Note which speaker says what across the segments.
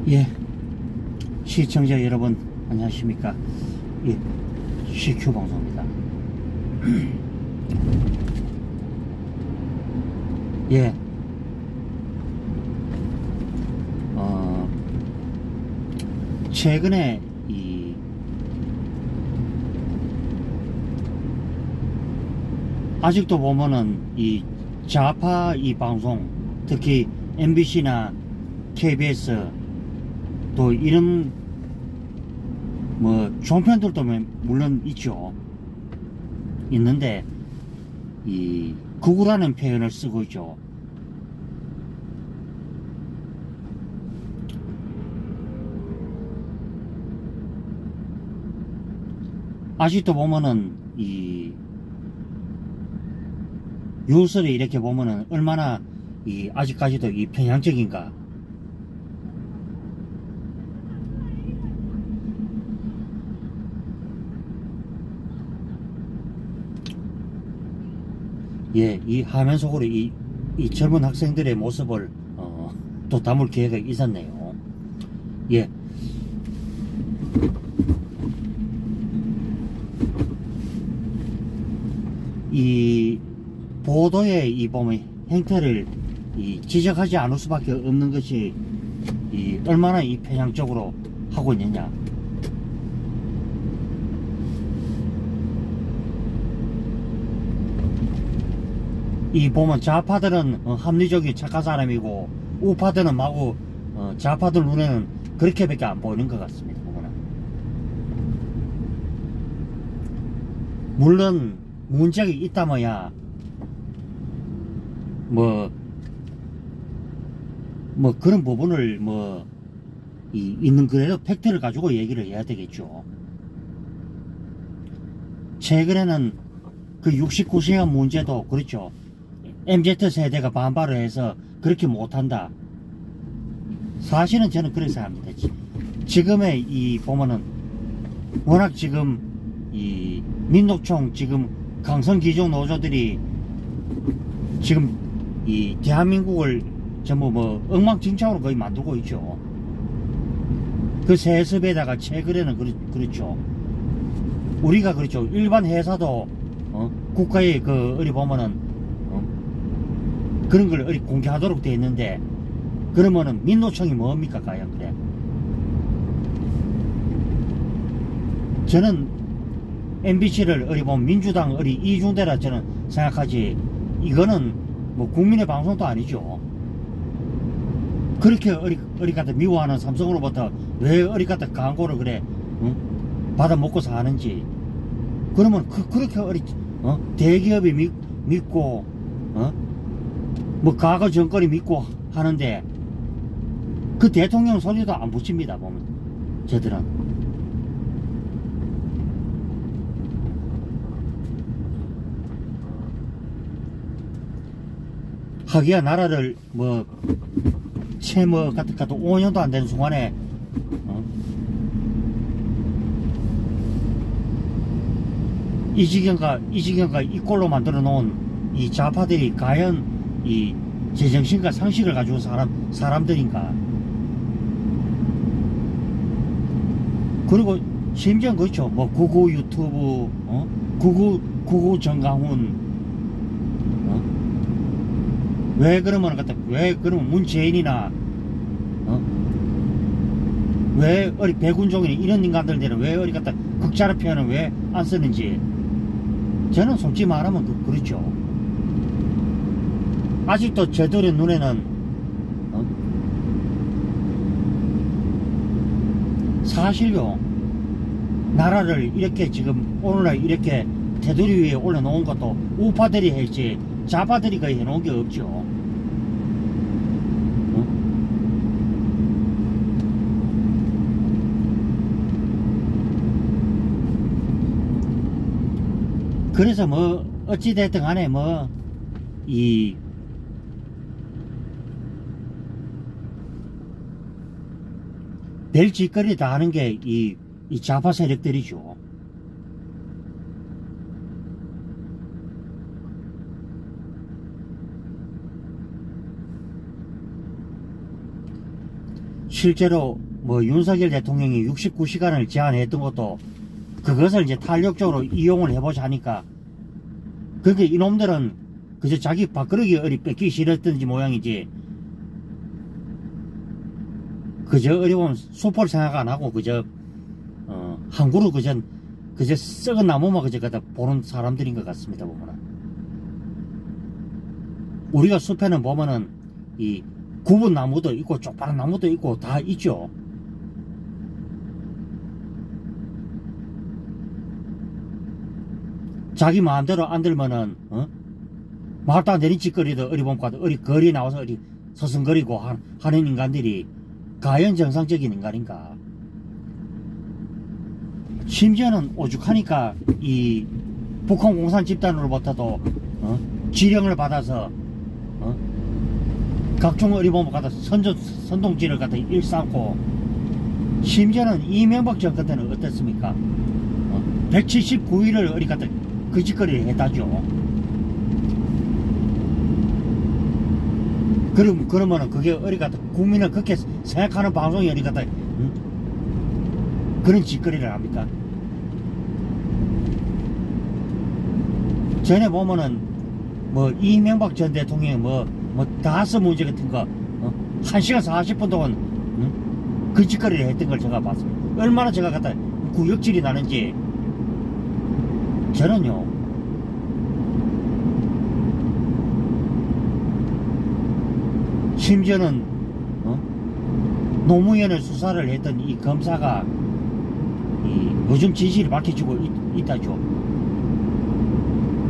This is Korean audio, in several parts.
Speaker 1: 예, 시청자 여러분 안녕하십니까. 예, CQ 방송입니다. 예, 최근에 아직도 보면은 이 좌파 이 방송, 특히 MBC나 KBS 또 이런 뭐 종편들도 물론 있죠. 있는데 이 극우라는 표현을 쓰고 있죠. 아직도 보면은 이 뉴스를 이렇게 보면은 얼마나 아직까지도 이 편향적인가. 예, 이 화면 속으로 이 젊은 학생들의 모습을 또 담을 기회가 있었네요. 예. 이 보도의 이 보면 행태를 지적하지 않을 수밖에 없는 것이 얼마나 이 편향적으로 하고 있느냐. 이 보면 좌파들은 합리적인 착한 사람이고 우파들은 마구 좌파들 눈에는 그렇게밖에 안 보이는 것 같습니다. 보면은. 물론 문제가 있다면야 뭐 그런 부분을 있는 그래도 팩트를 가지고 얘기를 해야 되겠죠. 최근에는 그 69시간 문제도 그렇죠. MZ세대가 반발을 해서 그렇게 못한다. 사실은 저는 그렇게 생각합니다. 지금의 보면은 워낙 지금 민노총 지금 강성기종 노조들이 지금 대한민국을 전부 엉망진창으로 거의 만들고 있죠. 그 세습에다가 최근에는 그렇죠. 우리가 그렇죠. 일반 회사도 국가의 어디 보면은 그런 걸 어디 공개하도록 되어 있는데, 그러면은 민노총이 뭡니까 과연. 그래, 저는 MBC를 어디 보면 민주당 어디 이중대라 저는 생각하지, 이거는 국민의 방송도 아니죠. 그렇게 어디 갖다 미워하는 삼성으로부터 왜 어디 갖다 광고를 그래 받아 먹고 사는지. 그러면 그렇게 어디 대기업이 믿고 과거 정권이 믿고 하는데 그 대통령 소리도 안 붙입니다. 보면 저들은 하기야 나라를 채무 같은 것도 5년도 안 되는 순간에 이 지경과 이 꼴로 만들어 놓은 이 좌파들이 과연 이 제정신과 상식을 가지고 사람들인가. 그리고 심지어 그렇죠. 구구 유튜브, 구구 정강훈, 왜 그러면 문재인이나 왜 어리 백운종이나 이런 인간들은 왜 어디 갖다 극자를 표현을 왜 안 쓰는지 저는 솔직히 말하면 그렇죠. 아직도 저들의 눈에는 사실요, 나라를 이렇게 지금 오늘날 이렇게 테두리 위에 올려놓은 것도 우파들이 했지 좌파들이 거의 해놓은 게 없죠. 그래서 어찌됐든 간에 별 짓거리 다 하는 게 이 좌파 세력들이죠. 실제로 뭐 윤석열 대통령이 69시간을 제안했던 것도 그것을 이제 탄력적으로 이용을 해보자 하니까 그렇게 이놈들은 그저 자기 밥그릇이 어리 뺏기 싫었던지 모양이지 그저 어려운 수포를 생각 안 하고 그저 한 그루 그저 썩은 나무만 그저 갖다 보는 사람들인 것 같습니다. 보면은 우리가 숲에는 보면은 이 굽은 나무도 있고 쪽파른 나무도 있고 다 있죠. 자기 마음대로 안 들면은 말도 안 되는 짓거리도 어리 보면 어리 거리에 나와서 어리 서성거리고 하는 인간들이 과연 정상적인 인간인가. 심지어는 오죽하니까 이 북한 공산 집단으로부터도 지령을 받아서 각종 어리범을 갖다 선동질을 갖다 일삼고 심지어는 이명박 정권 때는 어땠습니까? 179일을 어리 갖다 그 짓거리를 했다죠. 그러면은 그게 어리 갖다 국민을 그렇게 생각하는 방송이 어리 갖다 그런 짓거리를 합니까? 전에 보면은 뭐 이명박 전 대통령이 뭐 다스 문제 같은 거 1시간 40분 동안 그 짓거리를 했던 걸 제가 봤습니다. 얼마나 제가 갖다 구역질이 나는지. 저는요 심지어는 노무현을 수사를 했던 이 검사가 요즘 진실을 밝혀주고 있다죠.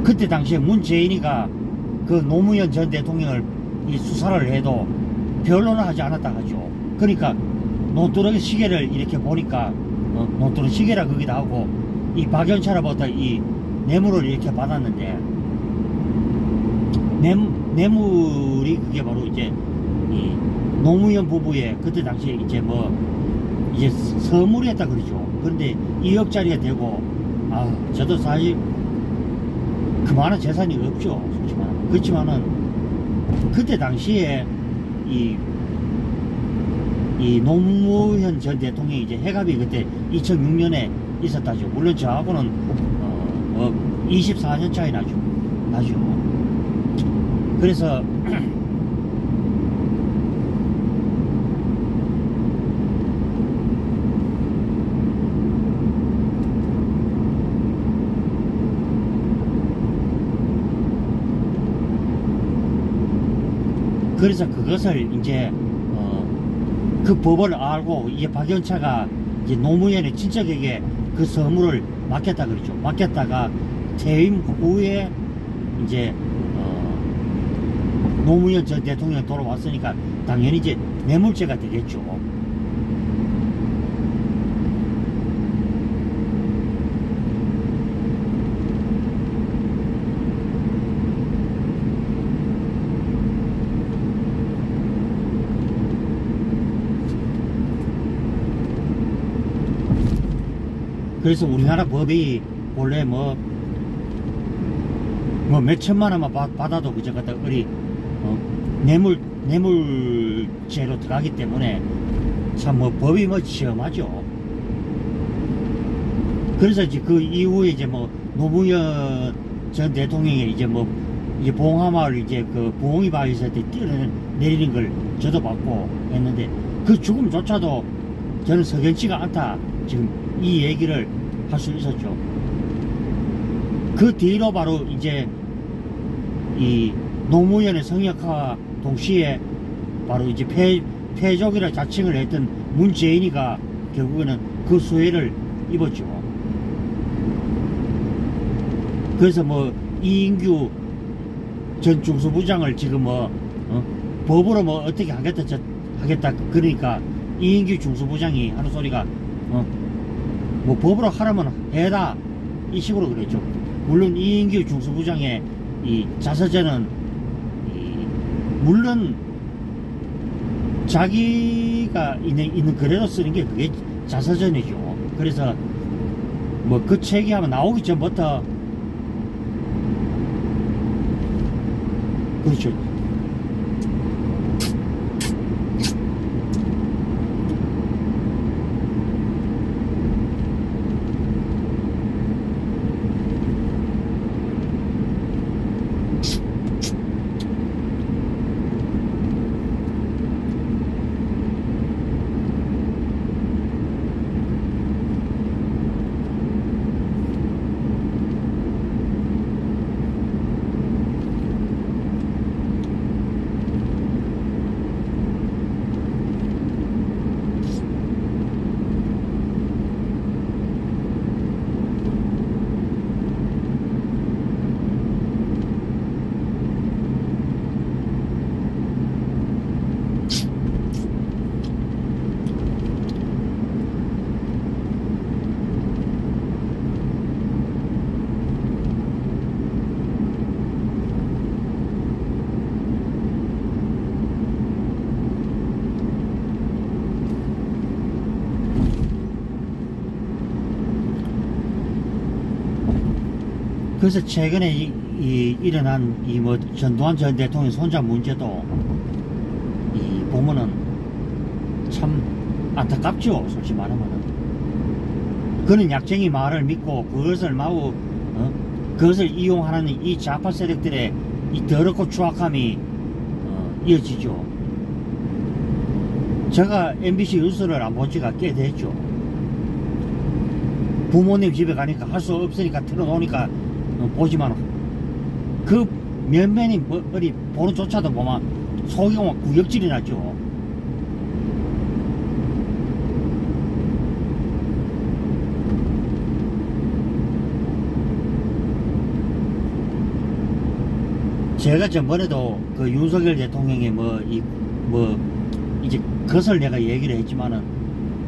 Speaker 1: 그때 당시에 문재인이가 그 노무현 전 대통령을 이 수사를 해도 변론을 하지 않았다 하죠. 그러니까 논두렁 시계를 이렇게 보니까 논두렁 시계라 그기도 하고 이 박연차로부터 이 뇌물을 이렇게 받았는데 뇌물이 그게 바로 이제 이 노무현 부부의 그때 당시에 이제 뭐 이제 선물이었다 그러죠. 그런데 2억짜리가 되고 저도 사실 그만한 재산이 없죠. 그렇지만은 그때 당시에 이 노무현 전 대통령이 이제 해갑이 그때 2006년에 있었다죠. 물론 저하고는 24년 차이 나죠. 그래서 그래서 그것을 이제 그 법을 알고 이제 박연차가 이제 노무현의 친척에게 그 선물을 맡겼다 그러죠. 맡겼다가 퇴임 후에 이제 노무현 전 대통령이 돌아왔으니까 당연히 이제 뇌물죄가 되겠죠. 그래서 우리나라 법이 원래 뭐 몇천만 원만 받아도 그저 갖다 우리 뇌물죄로 들어가기 때문에 참 뭐 법이 뭐 시험하죠. 그래서 이제 그 이후에 이제 뭐 노무현 전 대통령이 이제 뭐 이제 봉하마을 이제 그 부엉이 바위에서 뛰어내리는 걸 저도 봤고 했는데 그 죽음조차도 저는 석연치가 않다 지금 이 얘기를 할 수 있었죠. 그 뒤로 바로 이제 이 노무현의 성역화와 동시에 바로 이제 패족이라 자칭을 했던 문재인이가 결국에는 그 수혜를 입었죠. 그래서 뭐 이인규 전 중수부장을 지금 뭐 법으로 뭐 어떻게 하겠다 그러니까 이인규 중수부장이 하는 소리가 뭐 법으로 하라면 해라 이 식으로 그랬죠. 물론 이인규 중수부장의 이 자서전은 물론 자기가 있는 글에도 쓰는 게 그게 자서전이죠. 그래서 뭐 그 책이 아마 나오기 전부터 그렇죠. 그래서 최근에 일어난 이 뭐 전두환 전 대통령 손자 문제도 보면은 참 안타깝죠. 솔직히 말하면은 그는 약쟁이 말을 믿고 그것을 마구 그것을 이용하는 이 좌파 세력들의 이 더럽고 추악함이 이어지죠. 제가 MBC 뉴스를 안 본 지가 꽤 됐죠. 부모님 집에 가니까 할 수 없으니까 틀어놓으니까 보지만 그 면면이 어디 보는 조차도 보면 속이 막 구역질이 나죠. 제가 전번에도 그 윤석열 대통령의 이제 그것을 내가 얘기를 했지만은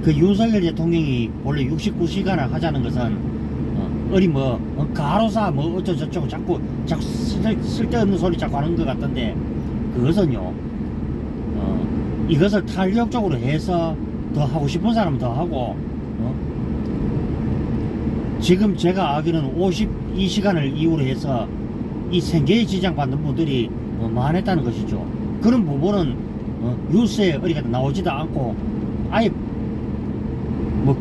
Speaker 1: 그 윤석열 대통령이 원래 69시간을 하자는 것은 어디 가로사 어쩌저쩌고 자꾸 쓸데없는 소리 자꾸 하는 것 같던데 그것은요 이것을 탄력적으로 해서 더 하고 싶은 사람은 더 하고 지금 제가 알기로는 52시간을 이후로 해서 이 생계에 지장받는 분들이 많았다는 것이죠. 그런 부분은 뉴스에 어디가 나오지도 않고 아예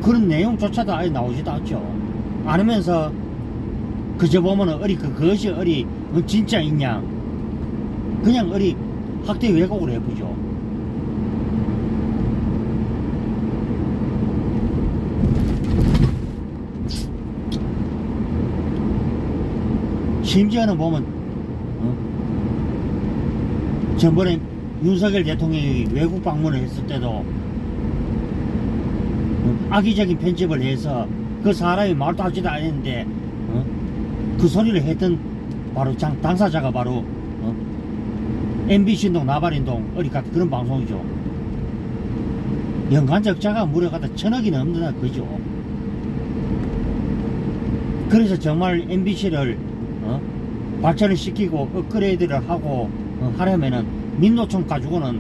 Speaker 1: 그런 내용조차도 아예 나오지도 않죠. 않으면서 그저 보면은 그것이 진짜 있냐 그냥 학대 왜곡을 해보죠. 심지어는 보면 전번에 윤석열 대통령이 외국 방문을 했을 때도 악의적인 편집을 해서 그 사람이 말도 하지도 않았는데 그 소리를 했던 바로 당사자가 바로 MBC인동 나발인동 같은 그런 방송이죠. 연간 적자가 무려 1,000억이 넘는다 그죠. 그래서 정말 MBC를 발전을 시키고 업그레이드를 하고 하려면은 민노총 가지고는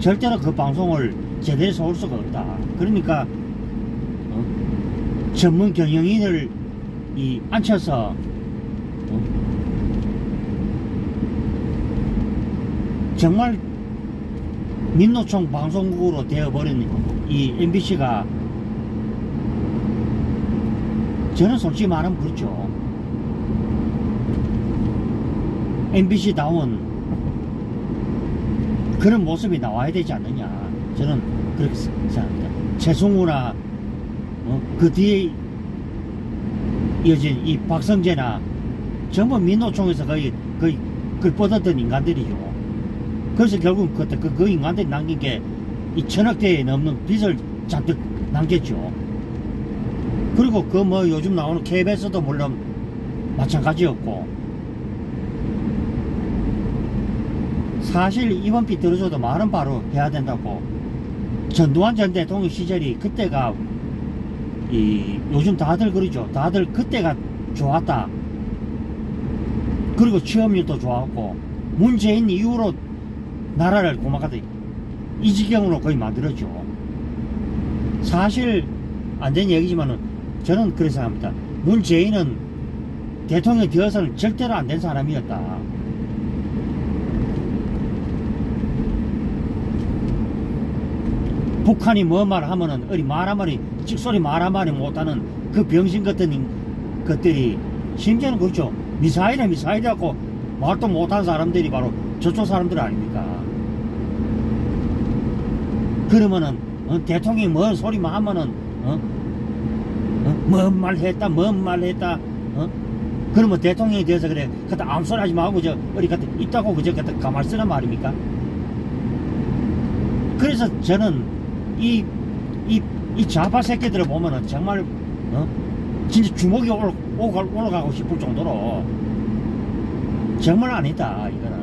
Speaker 1: 절대로 그 방송을 제대로 쏠 수가 없다. 그러니까 전문 경영인을 앉혀서 정말 민노총 방송국으로 되어버린 이 MBC가 저는 솔직히 말하면 그렇죠. MBC다운 그런 모습이 나와야 되지 않느냐 저는 그렇게 생각합니다. 최승우나 그 뒤에 이어진 이 박성재나 전부 민노총에서 거의 그걸 뻗었던 인간들이죠. 그래서 결국 그 인간들이 남긴 게 이 1,000억대에 넘는 빚을 잔뜩 남겼죠. 그리고 요즘 나오는 KBS도 물론 마찬가지였고 사실 이번 빚 들어줘도 말은 바로 해야 된다고. 전두환 전 대통령 시절이 그때가 요즘 다들 그러죠. 다들 그때가 좋았다. 그리고 취업률도 좋았고 문재인 이후로 나라를 고막하다 이 지경으로 거의 만들었죠. 사실 안 된 얘기지만은 저는 그렇게 생각합니다. 문재인은 대통령이 되어서는 절대로 안 된 사람이었다. 북한이 뭐 말하면은 말 한마디 찍소리 말 한마디 못하는 그 병신 같은 것들이 심지어는 그렇죠. 미사일이라고 말도 못한 사람들이 바로 저쪽 사람들 아닙니까? 그러면은 대통령이 뭔 소리만 하면은 뭔 말 했다 그러면 대통령이 돼서 그래 그때 아무 소리 하지 말고 그때 있다고 그저 그때 가만히 쓰란 말입니까? 그래서 저는 이 좌파 새끼들을 보면은 정말 진짜 주먹이 올라가고 싶을 정도로 정말 아니다 이거는.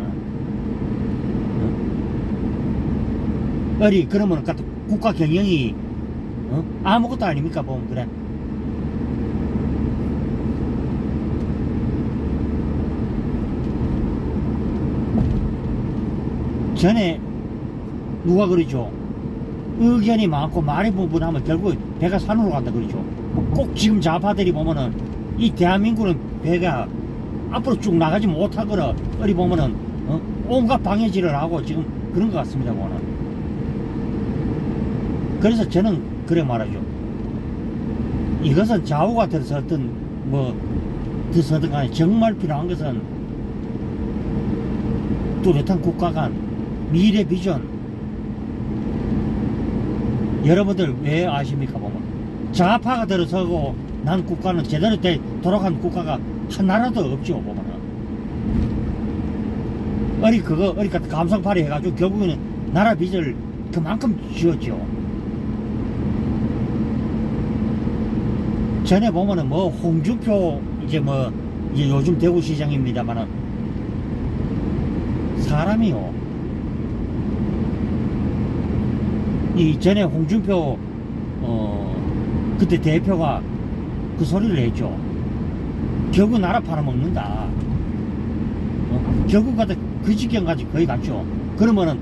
Speaker 1: 그러면 국가 경영이 아무것도 아닙니까 보면 그래. 전에 누가 그러죠. 의견이 많고 말이 부분하면 결국 배가 산으로 간다 그러죠. 꼭 지금 좌파들이 보면은 이 대한민국은 배가 앞으로 쭉 나가지 못하거나 어디 보면은 온갖 방해질을 하고 지금 그런 것 같습니다. 보면. 그래서 저는 그래 말하죠. 이것은 좌우가 들어섰든 뭐 들어서든 간에 정말 필요한 것은 뚜렷한 국가 간 미래 비전. 여러분들 왜 아십니까? 보면 좌파가 들어서고 난 국가는 제대로 돌아간 국가가 하나라도 없죠. 보면은 어리 같은 감성팔이 해가지고 결국에는 나라 빚을 그만큼 지었죠. 전에 보면은 뭐 홍준표 이제 요즘 대구시장입니다만은 사람이요. 이 전에 홍준표 그때 대표가 그 소리를 했죠. 결국 나라 팔아먹는다. 결국 그 지경까지 거의 갔죠. 그러면은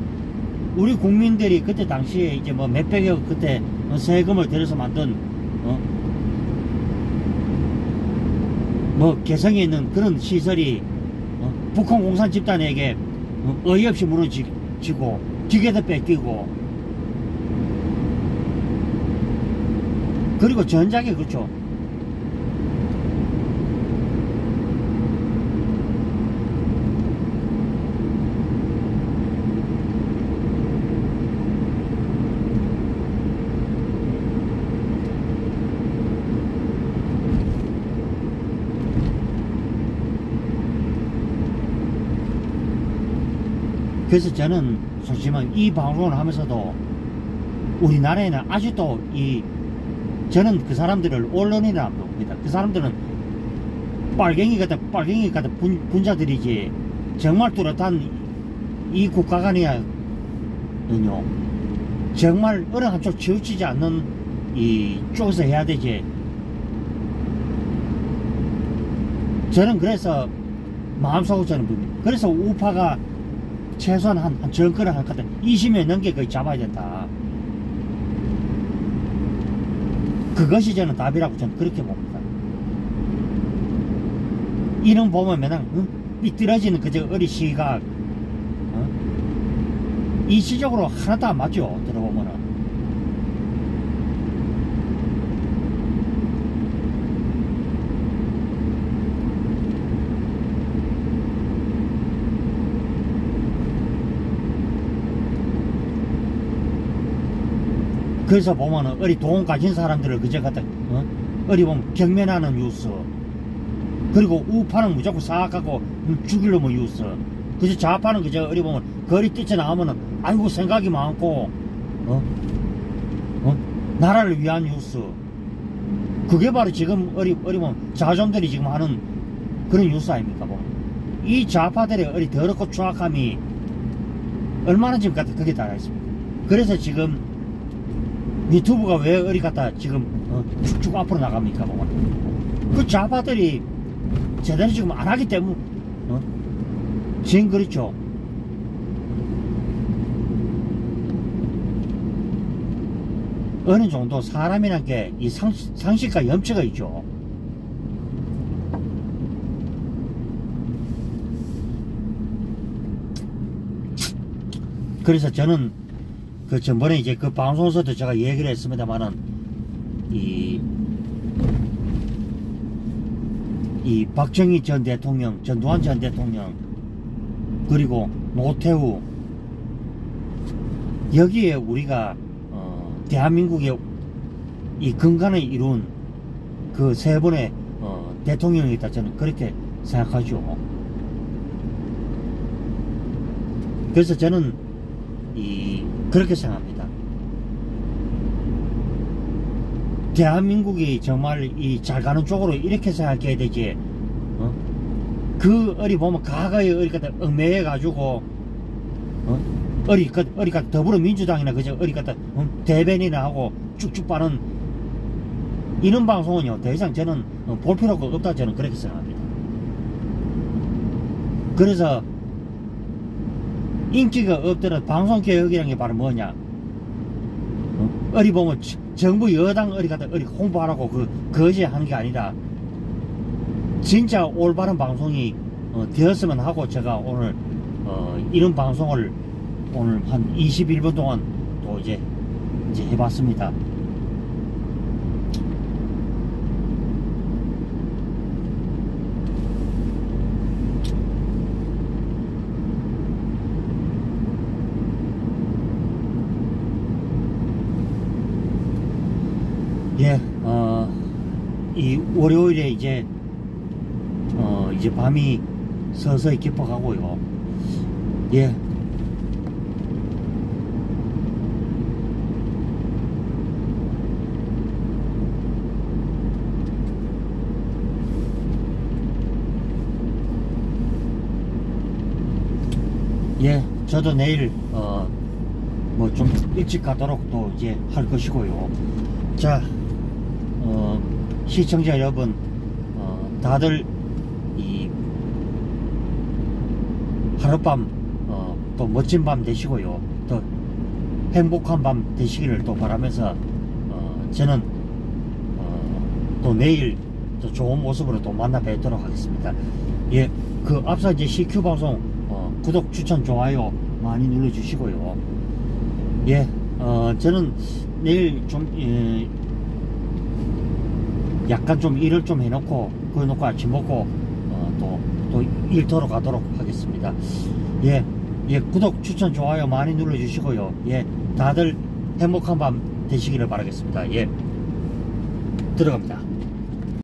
Speaker 1: 우리 국민들이 그때 당시에 이제 뭐 몇백억 그때 세금을 들여서 만든 뭐 개성에 있는 그런 시설이 북한 공산 집단에게 어이없이 무너지고 기계도 뺏기고 그리고 전작에 그렇죠. 그래서 저는 솔직히 이 방송을 하면서도 우리나라에는 아직도 저는 그 사람들을 언론이라 안 봅니다. 그 사람들은 빨갱이 같은 분자들이지 정말 뚜렷한 이 국가 간이야요 정말 어느 한쪽 치우치지 않는 이 쪽에서 해야 되지. 저는 그래서 마음속으로 저는 봅니다. 그래서 우파가 최소한 한 정권을 할 것 같아 20년 넘게 거의 잡아야 된다. 그것이 저는 답이라고 저는 그렇게 봅니다. 이런 보면 맨날 삐뚤어지는 그저 어리 시각 이시적으로 하나도 안 맞죠. 들어보면은 그래서 보면은 어리 돈 가진 사람들을 그저 갖다 어리 보면 경면하는 뉴스, 그리고 우파는 무조건 사악하고 죽이려면 뉴스, 그저 좌파는 그저 어리 보면 거리 뛰쳐나가면은 아이고 생각이 많고 나라를 위한 뉴스. 그게 바로 지금 어리 보면 자좀들이 지금 하는 그런 뉴스 아닙니까? 보면 이 좌파들의 어리 더럽고 추악함이 얼마나 지금 갖다 그게 달아있습니까? 그래서 지금 유튜브가 왜 어리 갖다 지금 쭉쭉 앞으로 나갑니까? 보면 그 좌파들이 제대로 지금 안 하기 때문에 지금 그렇죠. 어느 정도 사람이란 게 이 상식과 염치가 있죠. 그래서 저는 그 전번에 이제 그 방송에서도 제가 얘기를 했습니다만은 이 박정희 전 대통령, 전두환 전 대통령, 그리고 노태우, 여기에 우리가 대한민국의 이 근간을 이룬 그 세 분의 대통령이다, 저는 그렇게 생각하죠. 그래서 저는 그렇게 생각합니다. 대한민국이 정말 잘 가는 쪽으로 이렇게 생각해야 되지. 그 어리 보면 과거에 어리 갖다 얽매여 가지고 어리 갖다 더불어민주당이나 그저 어리 갖다 대변이나 하고 쭉쭉 빠는 이런 방송은요 더 이상 저는 볼 필요가 없다, 저는 그렇게 생각합니다. 그래서 인기가 없더라도 방송개혁이라는 게 바로 뭐냐, 어리 보면 정부 여당 어리 갖다 어리 홍보하라고 그 거지 하는 게 아니라 진짜 올바른 방송이 되었으면 하고 제가 오늘 이런 방송을 오늘 한 21분 동안 또 이제 해봤습니다. 예, 이 월요일에 이제 밤이 서서히 깊어가고요. 예. 예, 저도 내일 뭐 좀 일찍 가도록 또 이제 할 것이고요. 자, 시청자 여러분, 다들 이 하룻밤 또 멋진 밤 되시고요. 또 행복한 밤 되시기를 또 바라면서 저는 또 내일 또 좋은 모습으로 또 만나 뵙도록 하겠습니다. 예, 그 앞서 이제 CQ 방송 구독, 추천, 좋아요 많이 눌러주시고요. 예, 저는 내일 좀 약간 좀 일을 좀 해놓고 그거 놓고 아침 먹고 또 일터로 가도록 하겠습니다. 예, 구독, 추천, 좋아요 많이 눌러주시고요. 예, 다들 행복한 밤 되시기를 바라겠습니다. 예, 들어갑니다.